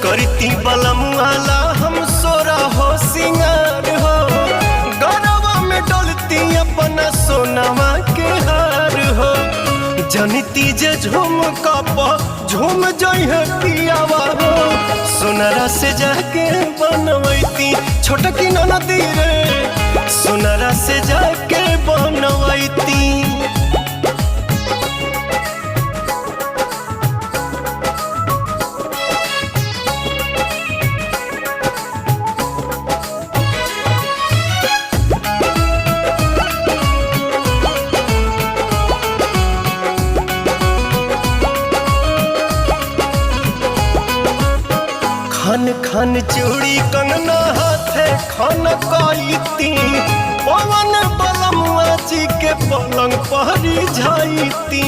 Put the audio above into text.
करती बलम वाला हम सोरा हो सिंगार हो, गरबा में डोलती अपना सोनामा के हार हो। जनती जे झूम कप झूम जइहे पियावा हो, सोनारा से जाके बनवैती छोटकी ननदी रे, सोनारा से जाके बनवैती। खन खन चूड़ी कंगना हाथे खन कईती, पवन बलमुआ जी के पलंग पहरी जाईती।